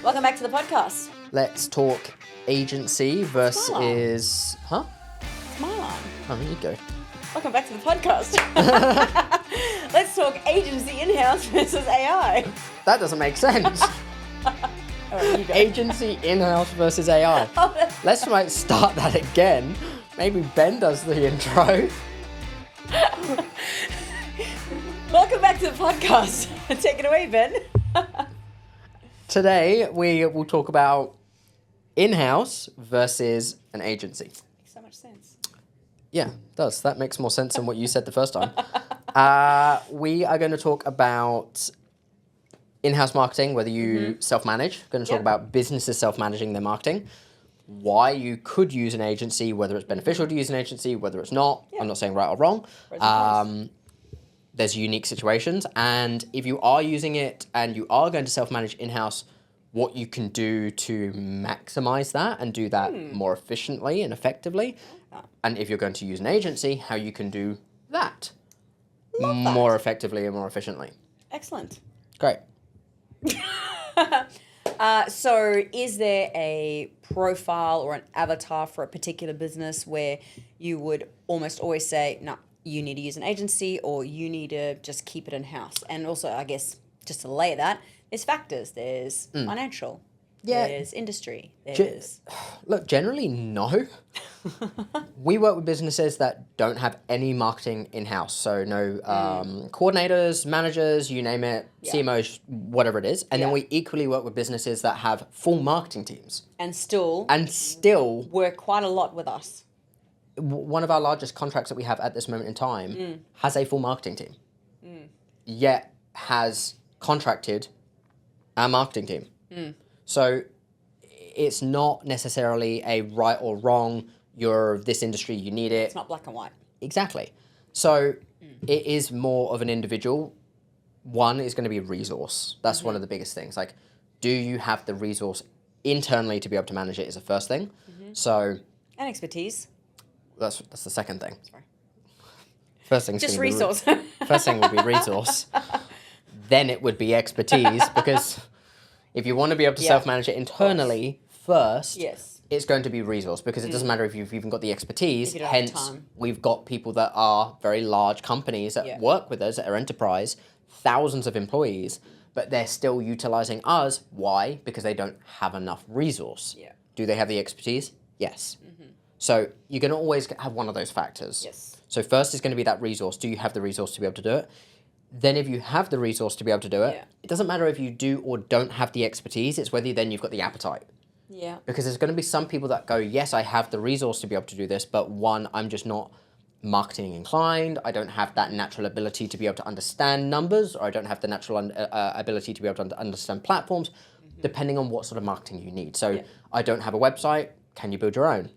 Welcome back to the podcast. Let's talk agency versus... Huh? It's my line. Oh, there you go. Welcome back to the podcast. Let's talk agency in-house versus AI. That doesn't make sense. All right, you go. Agency in-house versus AI. Let's start that again. Maybe Ben does the intro. Welcome back to the podcast. Take it away, Ben. Today, we will talk about in-house versus an agency. Makes so much sense. Yeah, it does. That makes more sense than what you said the first time. We are going to talk about in-house marketing, whether you self-manage. We're going to talk about businesses self-managing their marketing. Why you could use an agency, whether it's beneficial to use an agency, whether it's not. I'm not saying right or wrong. There's unique situations, and if you are using it and you are going to self-manage in-house, what you can do to maximize that and do that more efficiently and effectively. And if you're going to use an agency, how you can do that more effectively and more efficiently. Excellent. Great. So is there a profile or an avatar for a particular business where you would almost always say, no, you need to use an agency or you need to just keep it in-house? And also, I guess, just to lay that, there's factors. There's financial. Yeah. There's industry. There's... Look, generally, no. We work with businesses that don't have any marketing in-house. So no coordinators, managers, you name it, CMOs, whatever it is. And then we equally work with businesses that have full marketing teams. And still work quite a lot with us. One of our largest contracts that we have at this moment in time has a full marketing team, yet has contracted our marketing team. So it's not necessarily a right or wrong, you're this industry, you need it. It's not black and white. Exactly. So it is more of an individual. One is going to be resource. That's one of the biggest things. Like, do you have the resource internally to be able to manage it is the first thing. So... And expertise. That's the second thing. Sorry. First thing's just resource. First thing would be resource. Then it would be expertise, because if you want to be able to self-manage it internally first, it's going to be resource, because it doesn't matter if you've even got the expertise. Hence, we've got people that are very large companies that work with us, that are enterprise, thousands of employees, but they're still utilizing us. Why? Because they don't have enough resource. Yeah. Do they have the expertise? Yes. So you're going to always have one of those factors. Yes. So first is going to be that resource. Do you have the resource to be able to do it? Then if you have the resource to be able to do it, it doesn't matter if you do or don't have the expertise. It's whether then you've got the appetite. Yeah. Because there's going to be some people that go, yes, I have the resource to be able to do this, but one, I'm just not marketing inclined. I don't have that natural ability to be able to understand numbers, or I don't have the natural ability to be able to understand platforms, depending on what sort of marketing you need. So I don't have a website. Can you build your own?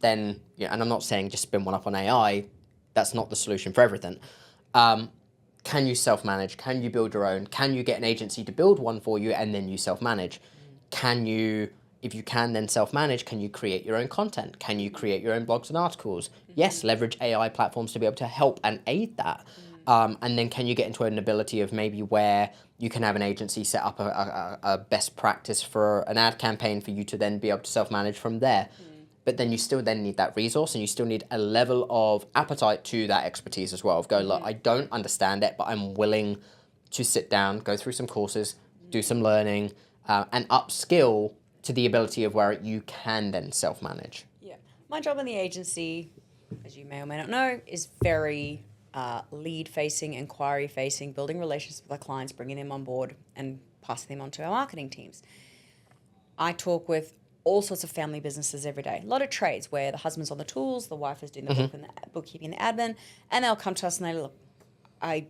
Then, and I'm not saying just spin one up on AI, that's not the solution for everything. Can you self-manage? Can you build your own? Can you get an agency to build one for you and then you self-manage? Can you, if you can then self-manage, can you create your own content? Can you create your own blogs and articles? Yes, leverage AI platforms to be able to help and aid that. And then can you get into an ability of maybe where you can have an agency set up a best practice for an ad campaign for you to then be able to self-manage from there. But then you still then need that resource, and you still need a level of appetite to that expertise as well. Of go, look, I don't understand it, but I'm willing to sit down, go through some courses, do some learning, and upskill to the ability of where you can then self-manage. Yeah. My job in the agency, as you may or may not know, is very lead-facing, inquiry-facing, building relationships with our clients, bringing them on board and passing them on to our marketing teams. I talk with all sorts of family businesses every day. A lot of trades where the husband's on the tools, the wife is doing the bookkeeping, the admin, and they'll come to us and they look, I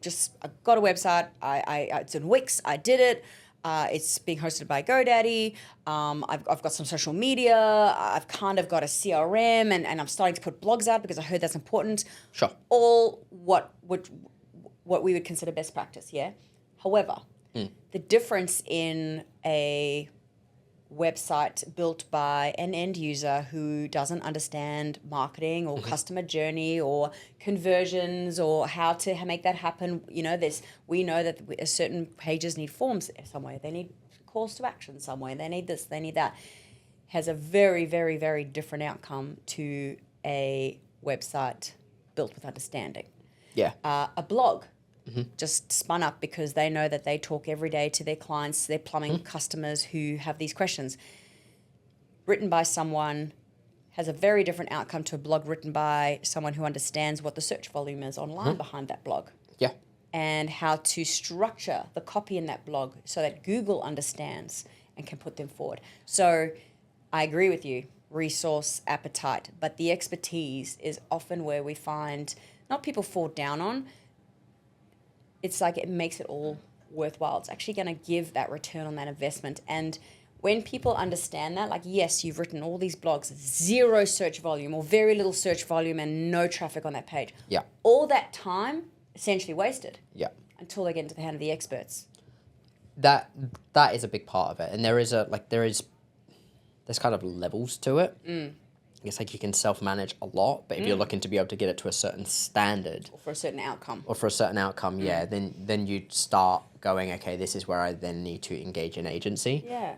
got a website, it's in Wix, I did it, it's being hosted by GoDaddy, I've got some social media, I've kind of got a CRM, and I'm starting to put blogs out because I heard that's important. Sure. All what we would consider best practice, yeah? However, the difference in a website built by an end user who doesn't understand marketing or customer journey or conversions or how to make that happen. We know that certain pages need forms somewhere. They need calls to action somewhere. They need this, they need that. Has a very, very, very different outcome to a website built with understanding. Yeah. A blog just spun up because they know that they talk every day to their clients, their plumbing customers who have these questions. Written by someone has a very different outcome to a blog written by someone who understands what the search volume is online behind that blog. Yeah. And how to structure the copy in that blog so that Google understands and can put them forward. So I agree with you, resource appetite, but the expertise is often where we find not people fall down on. It's like it makes it all worthwhile. It's actually going to give that return on that investment. And when people understand that, like, yes, you've written all these blogs, 0 search volume or very little search volume and no traffic on that page. Yeah. All that time essentially wasted. Yeah. Until they get into the hand of the experts. That is a big part of it. And there's kind of levels to it. It's like you can self-manage a lot, but if you're looking to be able to get it to a certain standard Or for a certain outcome. Yeah, then you'd start going, okay, this is where I then need to engage an agency. Yeah.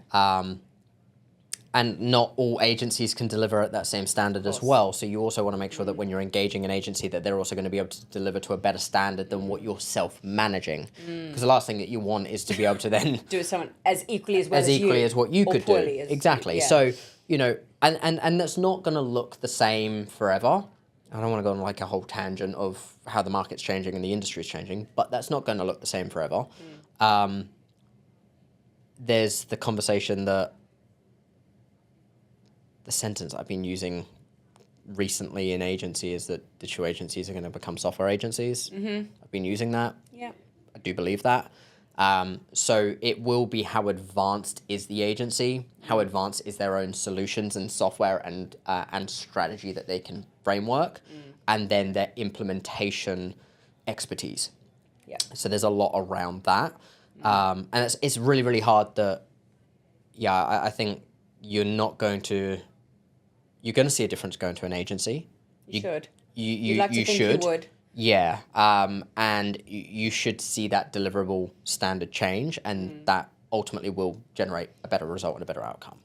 And not all agencies can deliver at that same standard as well. So you also want to make sure that when you're engaging an agency that they're also going to be able to deliver to a better standard than what you're self-managing. Because the last thing that you want is to be able to then do it someone as equally as well as equally as what you could do. Exactly. Yeah. So, you know, and that's not going to look the same forever. I don't want to go on like a whole tangent of how the market's changing and the industry's changing, but that's not going to look the same forever. There's the conversation that the sentence I've been using recently in agency is that digital agencies are going to become software agencies. I've been using that. Yeah. I do believe that. So it will be how advanced is the agency, how advanced is their own solutions and software and strategy that they can framework, and then their implementation expertise. Yeah. So there's a lot around that. And it's really, really hard that, I think you're going to see a difference going to an agency. You should. You'd like to think you would. Yeah, and you should see that deliverable standard change, and that ultimately will generate a better result and a better outcome.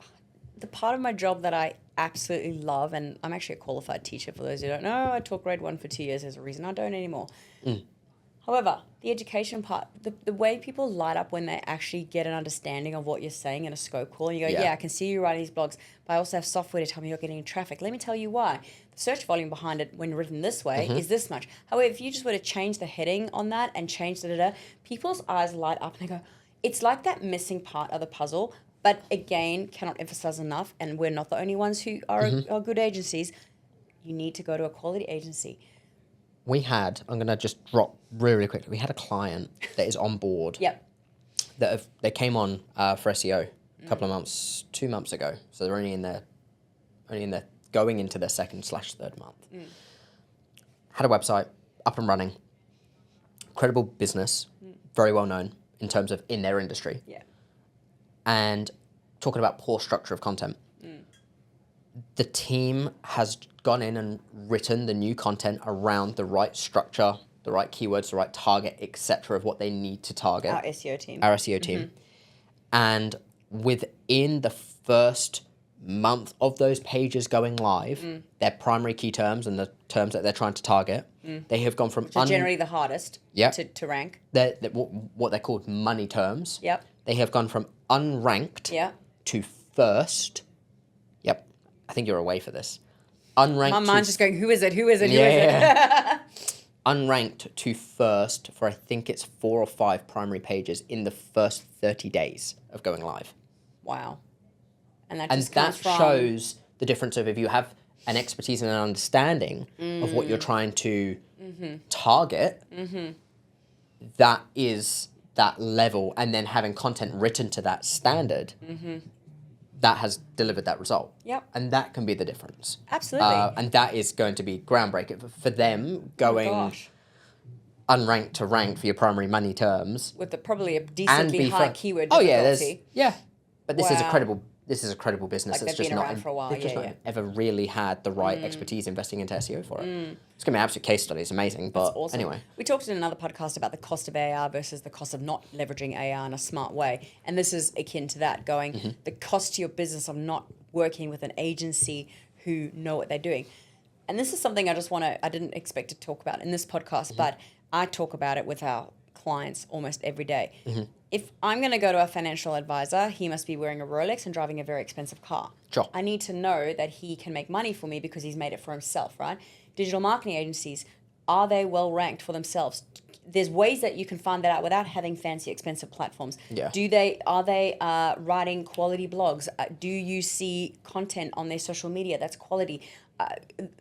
The part of my job that I absolutely love, and I'm actually a qualified teacher for those who don't know, I taught grade 1 for 2 years. There's a reason I don't anymore. However, the education part, the way people light up when they actually get an understanding of what you're saying in a scope call, and you go, yeah, I can see you writing these blogs, but I also have software to tell me you're getting traffic. Let me tell you why. The search volume behind it when written this way is this much. However, if you just were to change the heading on that and change people's eyes light up and they go, it's like that missing part of the puzzle, but again, cannot emphasize enough, and we're not the only ones who are good agencies. You need to go to a quality agency. I'm going to just drop really quickly. We had a client that is on board. Yep. They came on for SEO a couple of months, 2 months ago. So they're only in their going into their 2nd/3rd month. Had a website up and running. Credible business, very well known in terms of in their industry. Yeah. And talking about poor structure of content. The team has gone in and written the new content around the right structure, the right keywords, the right target, etc. of what they need to target. Our SEO team. And within the first month of those pages going live, their primary key terms and the terms that they're trying to target, they have gone from... So generally the hardest to rank. What they're called money terms. Yep. They have gone from unranked to first... Yep. I think you're away for this. Unranked. My mind's just going, who is it? Who is it? Who is it? Unranked to first for I think it's 4 or 5 primary pages in the first 30 days of going live. Wow. And that shows the difference of if you have an expertise and an understanding of what you're trying to target, that is that level, and then having content written to that standard, that has delivered that result. Yep. And that can be the difference. Absolutely. And that is going to be groundbreaking for them going unranked to ranked for your primary money terms. With probably a decently high keyword difficulty. But this is a credible this is a credible business. Like It's they've just been not around for a while, they've just yeah, not yeah. ever really had the right expertise investing into SEO for it. It's gonna be an absolute case study. It's amazing. But Awesome. anyway, We talked in another podcast about the cost of AR versus the cost of not leveraging AR in a smart way. And this is akin to that, going the cost to your business of not working with an agency who know what they're doing. And this is something I didn't expect to talk about in this podcast, but I talk about it with our clients almost every day. If I'm going to go to a financial advisor, he must be wearing a Rolex and driving a very expensive car. Sure. I need to know that he can make money for me because he's made it for himself, right? Digital marketing agencies, are they well ranked for themselves? There's ways that you can find that out without having fancy, expensive platforms. Yeah. Are they writing quality blogs? Do you see content on their social media that's quality?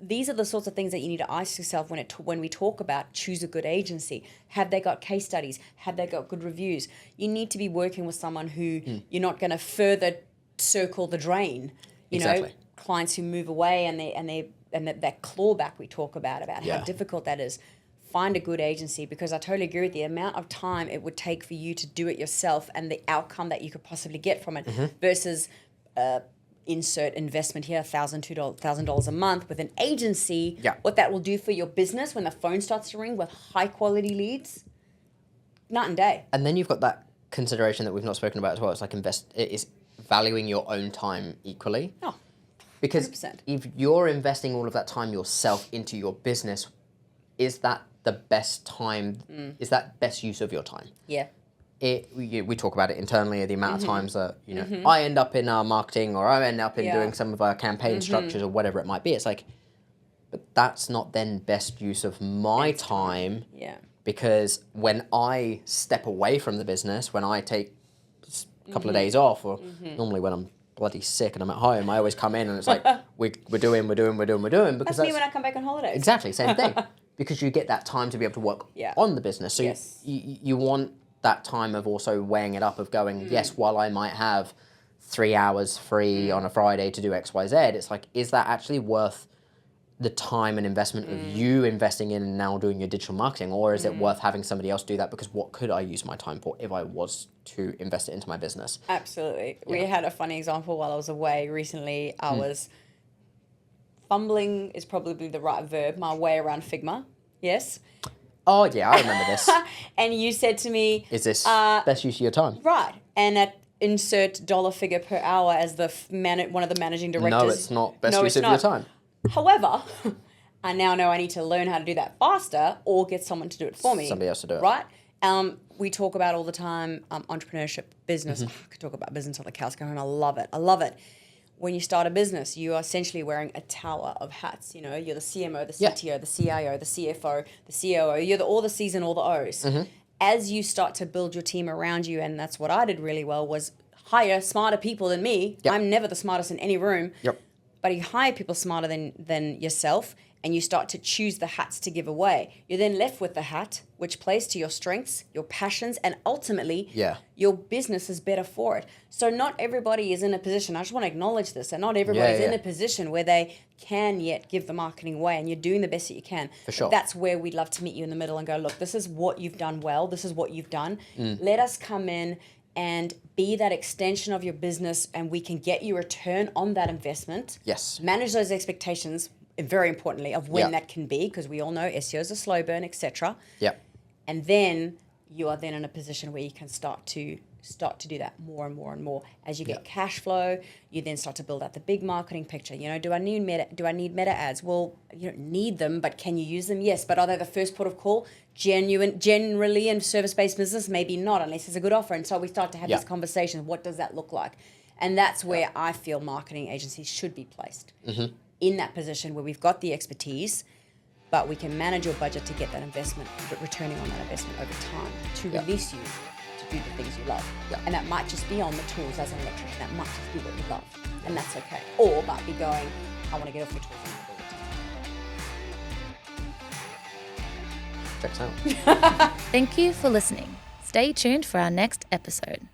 These are the sorts of things that you need to ask yourself when we talk about choose a good agency. Have they got case studies? Have they got good reviews? You need to be working with someone who you're not going to further circle the drain. You know, clients who move away and that clawback we talk about how difficult that is. Find a good agency, because I totally agree with the amount of time it would take for you to do it yourself and the outcome that you could possibly get from it versus insert investment here, $1,000, $2,000 a month with an agency. Yeah. What that will do for your business when the phone starts to ring with high quality leads, night and day. and then you've got that consideration that we've not spoken about as well. It's like it is valuing your own time equally. Oh, Because 100%. if you're investing all of that time yourself into your business, is that the best time? Is that best use of your time? Yeah. We talk about it internally, the amount of times that I end up in our marketing, or I end up in doing some of our campaign structures or whatever it might be. It's like, but that's not then best use of my time. Yeah. Because when I step away from the business, when I take a couple of days off, or normally when I'm bloody sick and I'm at home, I always come in and it's like we're doing. Because That's me when I come back on holidays. exactly same thing. Because you get that time to be able to work on the business. So you want that time of also weighing it up of going, yes, while I might have 3 hours free on a Friday to do X, Y, Z, it's like, is that actually worth the time and investment of you investing in and now doing your digital marketing? Or is it worth having somebody else do that? Because what could I use my time for if I was to invest it into my business? Absolutely. We had a funny example while I was away recently. I was fumbling is probably the right verb, my way around Figma. Yes. Oh, yeah, I remember this. And you said to me, Is this best use of your time? right. And at insert dollar figure per hour as the one of the managing directors. No, it's not best use of your time. However, I now know I need to learn how to do that faster or get someone to do it for me. Somebody else to do it. Right? We talk about all the time entrepreneurship, business. I could talk about business till the cows come home. I love it. When you start a business, you are essentially wearing a tower of hats. You know, you're the CMO, the CTO, the CIO, the CFO, the COO. You're all the C's and all the O's. As you start to build your team around you, and that's what I did really well, was hire smarter people than me. Yep. I'm never the smartest in any room. Yep. But you hire people smarter than yourself, and you start to choose the hats to give away. You're then left with the hat, which plays to your strengths, your passions, and ultimately, your business is better for it. So not everybody is in a position, I just want to acknowledge this, and not everybody's in a position where they can yet give the marketing away, and you're doing the best that you can. For sure. But that's where we'd love to meet you in the middle and go, look, this is what you've done well, this is what you've done. Let us come in and be that extension of your business, and we can get you a return on that investment. Yes. Manage those expectations, very importantly, of when that can be, because we all know SEO is a slow burn, etc. Yep. And then you are then in a position where you can start to do that more and more and more. As you get cash flow, you then start to build out the big marketing picture. You know, do I need meta ads? Well, you don't need them, but can you use them? Yes, but are they the first port of call? Generally in service-based business, maybe not, unless there's a good offer. And so we start to have these conversations. What does that look like? And that's where I feel marketing agencies should be placed. In that position where we've got the expertise, but we can manage your budget to get that investment, but returning on that investment over time to release you to do the things you love. And that might just be on the tools as an electrician. That might just be what you love. And that's okay. Or might be going, I want to get off your tools and build it. Checks out. Thank you for listening. Stay tuned for our next episode.